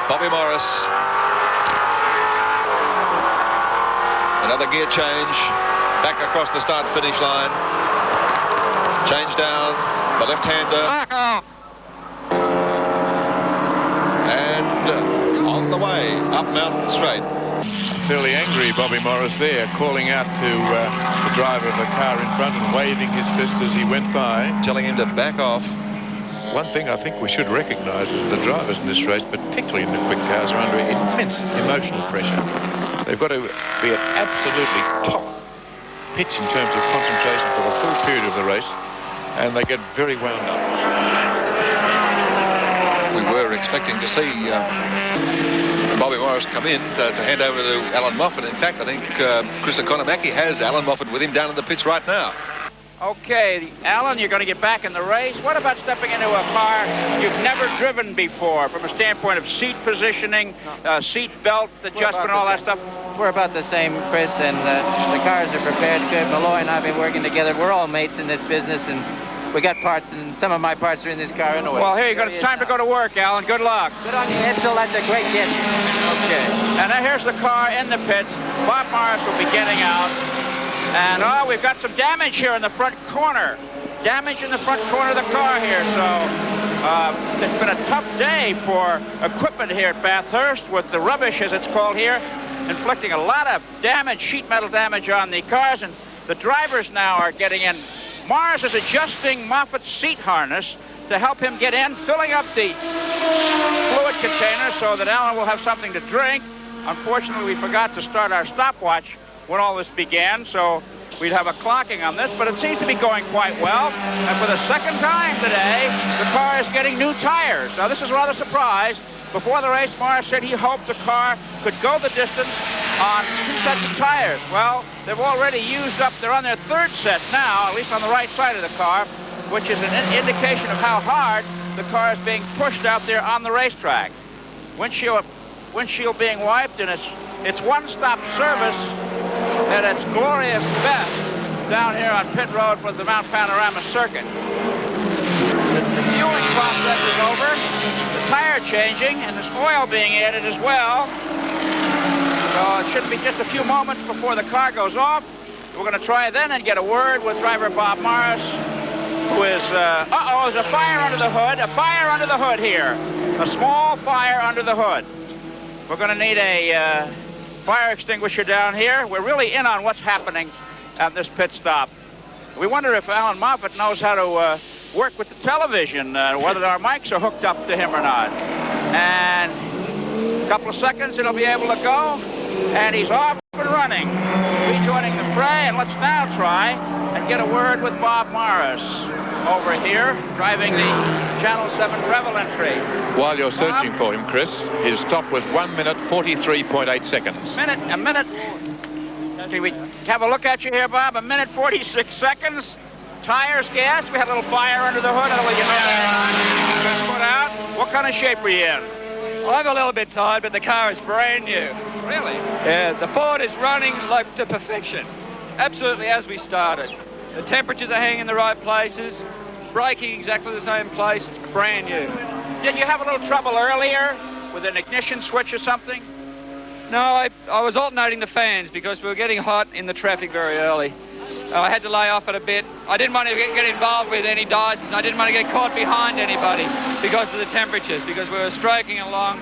Bobby Morris. Another gear change. Back across the start-finish line. Change down. The left-hander. And on the way up Mountain Straight. Fairly angry Bobby Morris there, calling out to the driver of the car in front and waving his fist as he went by. Telling him to back off. One thing I think we should recognise is the drivers in this race, particularly in the quick cars, are under immense emotional pressure. They've got to be at absolutely top pitch in terms of concentration for the full period of the race, and they get very wound up. We were expecting to see Bobby Morris come in to hand over to Allan Moffat. In fact, I think Chris Economaki has Allan Moffat with him down in the pits right now. Okay, Allan, you're going to get back in the race. What about stepping into a car you've never driven before from a standpoint of seat positioning, seat belt adjustment, all that stuff? We're about the same, Chris, and the cars are prepared good. Malloy and I have been working together. We're all mates in this business, and we got parts, and some of my parts are in this car anyway. Well, here you go. It's time to go to work, Allan. Good luck. Good on you, Edsel. That's a great kit. Okay. And now here's the car in the pits. Bob Morris will be getting out. And, oh, we've got some damage here in the front corner. Damage in the front corner of the car here. So it's been a tough day for equipment here at Bathurst with the rubbish, as it's called here, inflicting a lot of damage, sheet metal damage on the cars. And the drivers now are getting in. Morris is adjusting Moffat's seat harness to help him get in, filling up the fluid container so that Allan will have something to drink. Unfortunately, we forgot to start our stopwatch when all this began, so we'd have a clocking on this, but it seems to be going quite well. And for the second time today, the car is getting new tires. Now, this is rather a surprise. Before the race, Morris said he hoped the car could go the distance on 2 sets of tires. Well, they've already used up, they're on their 3rd set now, at least on the right side of the car, which is an indication of how hard the car is being pushed out there on the racetrack. Windshield being wiped, and it's one-stop service at its glorious best down here on pit road for the Mount Panorama Circuit. The fueling process is over, the tire changing, and there's oil being added as well. So it should be just a few moments before the car goes off. We're going to try then and get a word with driver Bob Morris, who is, there's a fire under the hood, here. A small fire under the hood. We're going to need a fire extinguisher down here. We're really in on what's happening at this pit stop. We wonder if Allan Moffat knows how to work with the television, whether our mics are hooked up to him or not. And a couple of seconds, it'll be able to go. And he's off and running, rejoining the fray. And let's now try and get a word with Bob Morris over here, driving the Channel 7 Breville entry. While you're searching for him, Chris, his stop was 1 minute 43.8 seconds. A minute. Can we have a look at you here, Bob? 1 minute 46 seconds. Tires, gas. We had a little fire under the hood. I'll let you know. Put out. What kind of shape are you in? I'm a little bit tired, but the car is brand new. Really? Yeah, the Ford is running like to perfection. Absolutely as we started. The temperatures are hanging in the right places, braking exactly the same place, brand new. Did you have a little trouble earlier with an ignition switch or something? No, I was alternating the fans because we were getting hot in the traffic very early. I had to lay off it a bit. I didn't want to get involved with any dices, and I didn't want to get caught behind anybody because of the temperatures, because we were stroking along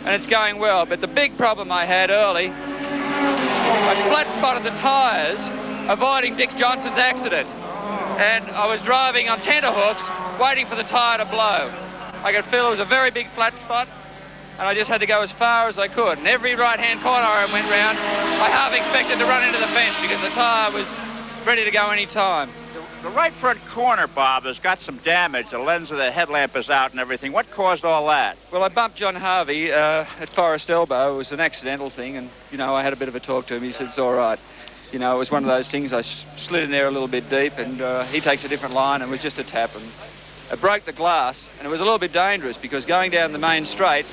and it's going well. But the big problem I had early, I flat spotted the tires avoiding Dick Johnson's accident. And I was driving on tenterhooks, waiting for the tire to blow. I could feel it was a very big flat spot, and I just had to go as far as I could. And every right-hand corner I went round, I half expected to run into the fence because the tire was ready to go any time. The right front corner, Bob, has got some damage. The lens of the headlamp is out and everything. What caused all that? Well, I bumped John Harvey at Forest Elbow. It was an accidental thing, and, you know, I had a bit of a talk to him. He said, it's all right. You know, it was one of those things. I slid in there a little bit deep, and he takes a different line, and it was just a tap. And it broke the glass, and it was a little bit dangerous because going down the main straight,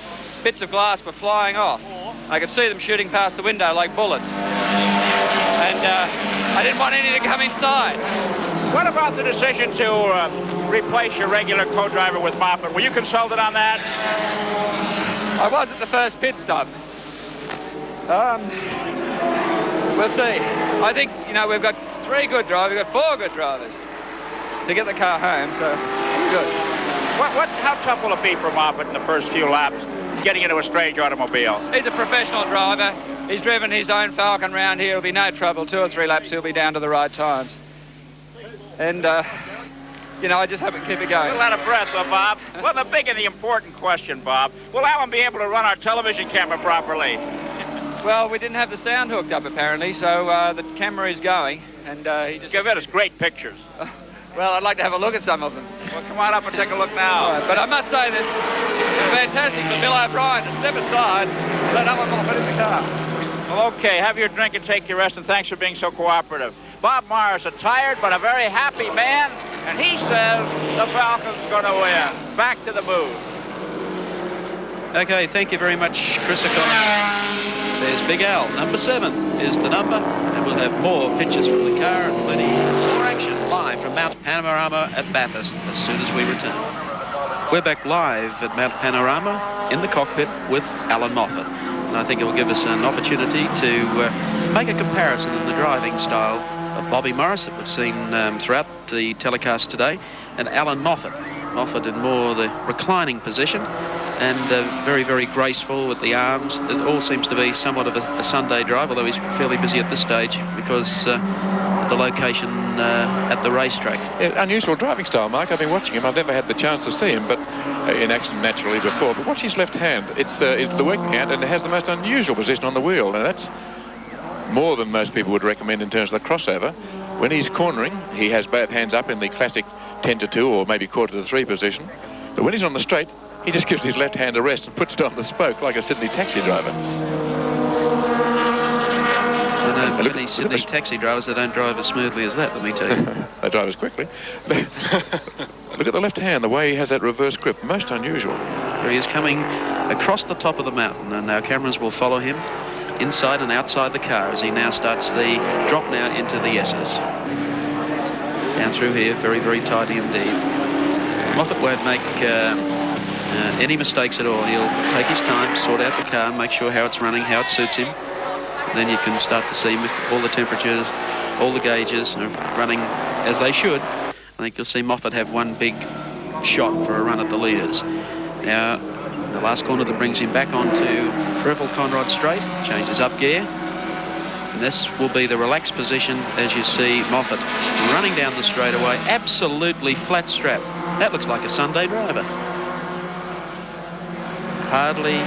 bits of glass were flying off. I could see them shooting past the window like bullets. And I didn't want any to come inside. What about the decision to replace your regular co-driver with Moffat? Were you consulted on that? I was at the first pit stop. We'll see. I think, you know, we've got 3 good drivers, we've got 4 good drivers to get the car home, so good. How tough will it be for Moffat in the first few laps getting into a strange automobile? He's a professional driver. He's driven his own Falcon round here. It'll be no trouble. 2 or 3 laps, he'll be down to the right times. And, you know, I just hope we keep it going. A little out of breath, though, Bob. Well, the big and the important question, Bob, will Alan be able to run our television camera properly? Well, we didn't have the sound hooked up, apparently, so the camera is going, and he just... Give us great pictures. Well, I'd like to have a look at some of them. Well, come on up and take a look now. Right, but I must say that it's fantastic for Bill O'Brien to step aside and let Alan Moffat in the car. Well, okay, have your drink and take your rest, and thanks for being so cooperative. Bob Morris, a tired but a very happy man, and he says the Falcon's going to win. Back to the booth. Okay, thank you very much, Chris O'Connor. There's Big Al. Number 7 is the number, and we'll have more pictures from the car and plenty more action live from Mount Panorama at Bathurst as soon as we return. We're back live at Mount Panorama in the cockpit with Alan Moffat. And I think it will give us an opportunity to make a comparison in the driving style of Bobby Morris that we've seen throughout the telecast today, and Alan Moffat. Moffat in more the reclining position and very, very graceful with the arms. It all seems to be somewhat of a Sunday drive, although he's fairly busy at this stage because of the location at the racetrack. Yeah, unusual driving style, Mark. I've been watching him. I've never had the chance to see him, but in action naturally before. But watch his left hand. It's the working hand, and it has the most unusual position on the wheel, and that's more than most people would recommend in terms of the crossover. When he's cornering, he has both hands up in the classic 10-2 or maybe 1/4-3 position. But when he's on the straight, he just gives his left hand a rest and puts it on the spoke like a Sydney taxi driver. I know many Sydney taxi drivers that don't drive as smoothly as that, let me tell you. They drive as quickly. Look at the left hand, the way he has that reverse grip. Most unusual. There he is coming across the top of the mountain, and our cameras will follow him inside and outside the car as he now starts the drop now into the S's. Down through here, very, very tidy indeed. Moffat won't make any mistakes at all. He'll take his time, sort out the car, make sure how it's running, how it suits him. And then you can start to see him with all the temperatures, all the gauges are running as they should. I think you'll see Moffat have one big shot for a run at the leaders. Now, the last corner that brings him back onto Breville Conrod Straight, changes up gear. And this will be the relaxed position as you see Moffat running down the straightaway, absolutely flat strap. That looks like a Sunday driver. Hardly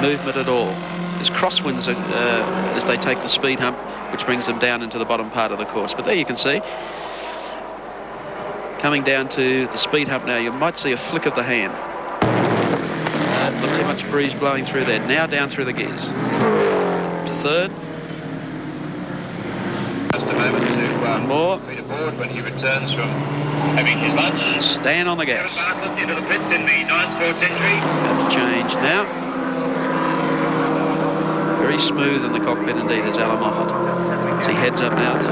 movement at all. There's crosswinds as they take the speed hump, which brings them down into the bottom part of the course. But there you can see, coming down to the speed hump now, you might see a flick of the hand. Not too much breeze blowing through there. Now down through the gears. To third. Just a moment to One more. Peter Board when he returns from having his lunch. Stand on the gas. Into the pits in the 9 Sports entry. About to change now. Very smooth in the cockpit indeed is Alan Moffat. As he heads up now to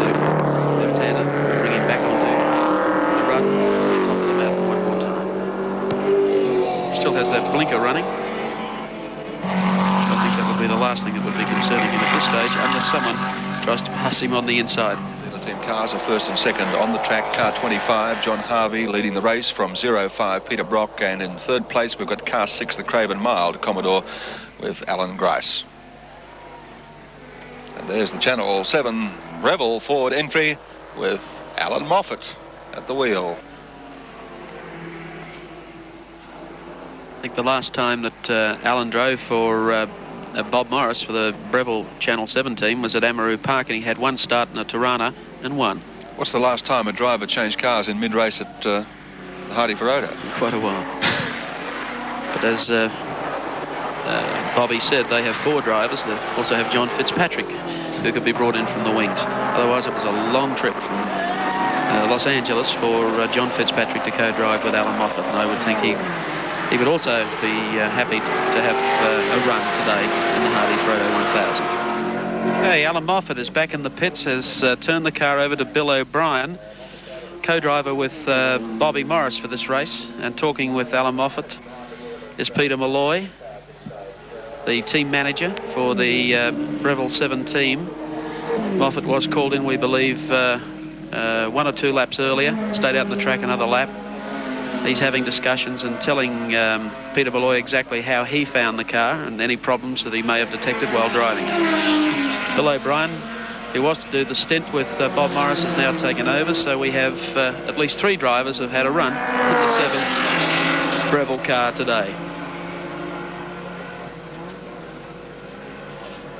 left-hander, bring him back onto the run to the top of the mountain one more time. Still has that blinker running. I think that would be the last thing that would be concerning him at this stage, unless someone tries to pass him on the inside. The team cars are first and second on the track. Car 25, John Harvey leading the race from 05, Peter Brock, and in third place we've got car 6, the Craven Mild Commodore with Alan Grice. And there's the Channel 7 Breville Ford entry with Alan Moffat at the wheel. I think the last time that Alan drove for Bob Morris for the Breville Channel 7 team was at Amaroo Park, and he had one start in a Tirana and won. What's the last time a driver changed cars in mid-race at the Hardie-Ferodo? Quite a while. But as Bobby said, they have 4 drivers. They also have John Fitzpatrick, who could be brought in from the wings. Otherwise, it was a long trip from Los Angeles for John Fitzpatrick to co-drive with Alan Moffat, and I would think he would also be happy to have a run today in the Hardie-Ferodo 1000. Okay, Alan Moffat is back in the pits, has turned the car over to Bill O'Brien, co-driver with Bobby Morris for this race, and talking with Alan Moffat is Peter Malloy. the team manager for the Breville 7 team. Moffat was called in, we believe, 1 or 2 laps earlier, stayed out on the track another lap. He's having discussions and telling Peter Beloy exactly how he found the car and any problems that he may have detected while driving it. Bill O'Brien, who was to do the stint with Bob Morris, has now taken over, so we have at least 3 drivers have had a run in the 7 Breville car today.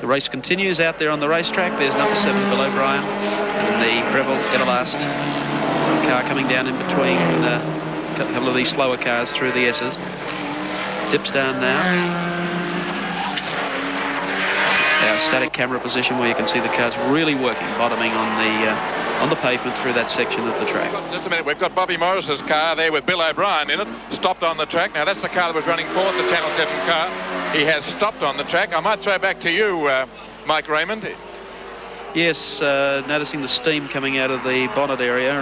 The race continues out there on the racetrack. There's number 7, Bill O'Brien, and the Breville Everlast car coming down in between a couple of these slower cars through the S's. Dips down now. Our static camera position where you can see the cars really working, bottoming on the pavement through that section of the track. Just a minute, we've got Bobby Morris's car there with Bill O'Brien in it, stopped on the track. Now that's the car that was running fourth, the Channel 7 car. He has stopped on the track. I might throw back to you, Mike Raymond. Yes, noticing the steam coming out of the bonnet area.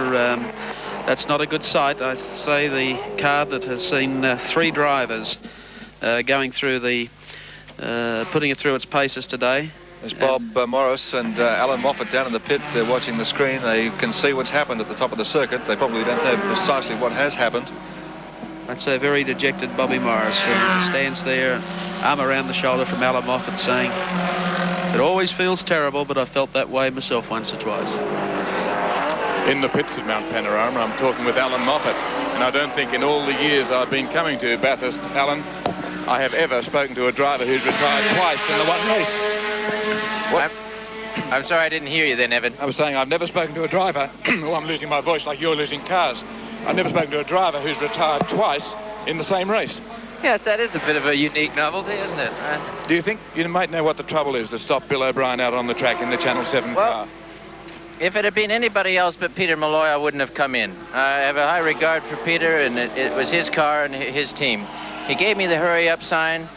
That's not a good sight. I say the car that has seen 3 drivers going through the putting it through its paces today. There's Bob Morris and Allan Moffat down in the pit. They're watching the screen. They can see what's happened at the top of the circuit. They probably don't know precisely what has happened. That's a very dejected Bobby Morris, who stands there, arm around the shoulder from Allan Moffat, saying, "It always feels terrible, but I felt that way myself once or twice." In the pits at Mount Panorama, I'm talking with Allan Moffat, and I don't think in all the years I've been coming to Bathurst, Alan, I have ever spoken to a driver who's retired twice in the one race. I'm sorry I didn't hear you then, Evan. I was saying I've never spoken to a driver, oh, I'm losing my voice like you're losing cars. I've never spoken to a driver who's retired twice in the same race. Yes, that is a bit of a unique novelty, isn't it? Do you think you might know what the trouble is that stopped Bill O'Brien out on the track in the Channel 7 car? If it had been anybody else but Peter Malloy, I wouldn't have come in. I have a high regard for Peter, and it was his car and his team. He gave me the hurry up sign,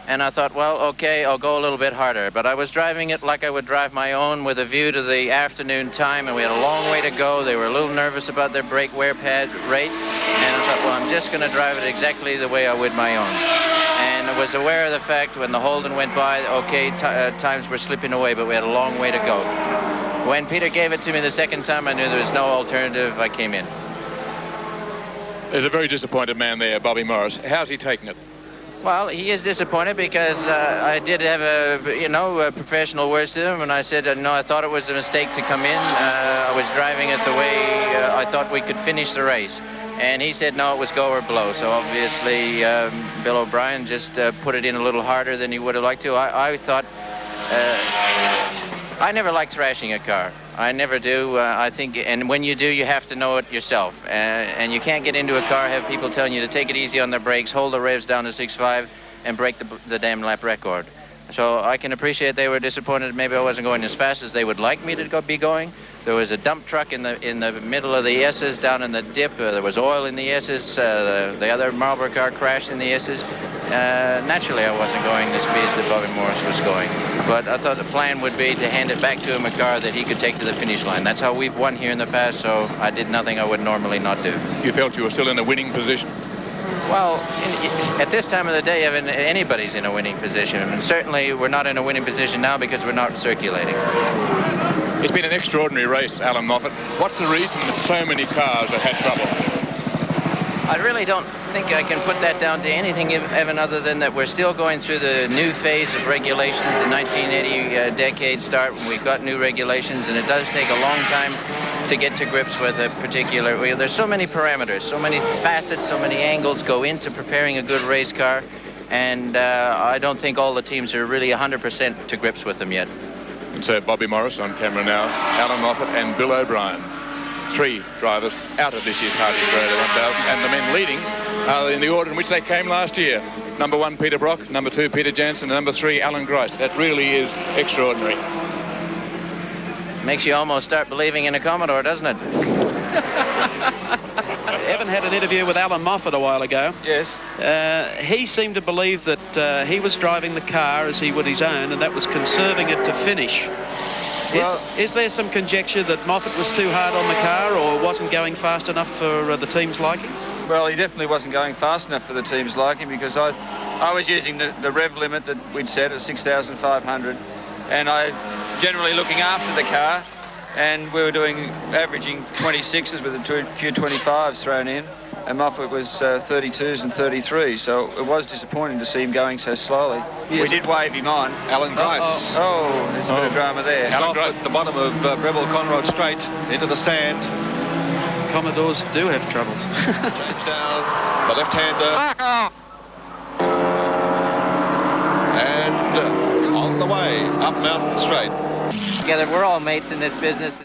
and I thought, well, okay, I'll go a little bit harder. But I was driving it like I would drive my own, with a view to the afternoon time, and we had a long way to go. They were a little nervous about their brake wear pad rate, and I thought, well, I'm just going to drive it exactly the way I would my own. And I was aware of the fact when the Holden went by, okay, times were slipping away, but we had a long way to go. When Peter gave it to me the second time, I knew there was no alternative. I came in. There's a very disappointed man there, Bobby Morris. How's he taking it? Well, he is disappointed because I did have a professional words to him, and I said, no, I thought it was a mistake to come in. I was driving it the way I thought we could finish the race. And he said, no, it was go or blow. So obviously, Bill O'Brien just put it in a little harder than he would have liked to. I thought, I never like thrashing a car. I never do. I think, and when you do, you have to know it yourself. And you can't get into a car, have people telling you to take it easy on the brakes, hold the revs down to 6.5, and break the damn lap record. So I can appreciate they were disappointed. Maybe I wasn't going as fast as they would like me to be going. There was a dump truck in the middle of the S's down in the dip. There was oil in the S's. The other Marlboro car crashed in the S's. Naturally, I wasn't going the speeds that Bobby Morris was going. But I thought the plan would be to hand it back to him a car that he could take to the finish line. That's how we've won here in the past, so I did nothing I would normally not do. You felt you were still in a winning position? Well, at this time of the day, Evan, anybody's in a winning position. And certainly we're not in a winning position now because we're not circulating. It's been an extraordinary race, Allan Moffat. What's the reason that so many cars have had trouble? I really don't think I can put that down to anything, Evan, other than that we're still going through the new phase of regulations. The 1980 decade start when we've got new regulations, and it does take a long time to get to grips with a particular. There's so many parameters, so many facets, so many angles go into preparing a good race car, and I don't think all the teams are really 100% to grips with them yet. And so Bobby Morris on camera now, Allan Moffat and Bill O'Brien. 3 drivers out of this year's Hardie-Ferodo 1000, and the men leading are in the order in which they came last year. Number 1, Peter Brock, number 2, Peter Jansen, and number 3, Alan Grice. That really is extraordinary. Makes you almost start believing in a Commodore, doesn't it? Evan had an interview with Allan Moffat a while ago. Yes. He seemed to believe that he was driving the car as he would his own, and that was conserving it to finish. Well, is there some conjecture that Moffat was too hard on the car or wasn't going fast enough for the team's liking? Well, he definitely wasn't going fast enough for the teams like him, because I was using the rev limit that we'd set at 6,500, and I generally looking after the car, and we were averaging 26s with a few 25s thrown in, and Moffat was 32s and 33s, so it was disappointing to see him going so slowly. Yes. We did wave him on. Alan Grice. Oh, there's a bit of drama there. He's off at the bottom of Breville Conrod Straight into the sand. Commodores do have troubles. Change down the left-hander. And on the way up Mountain Straight. Together, we're all mates in this business.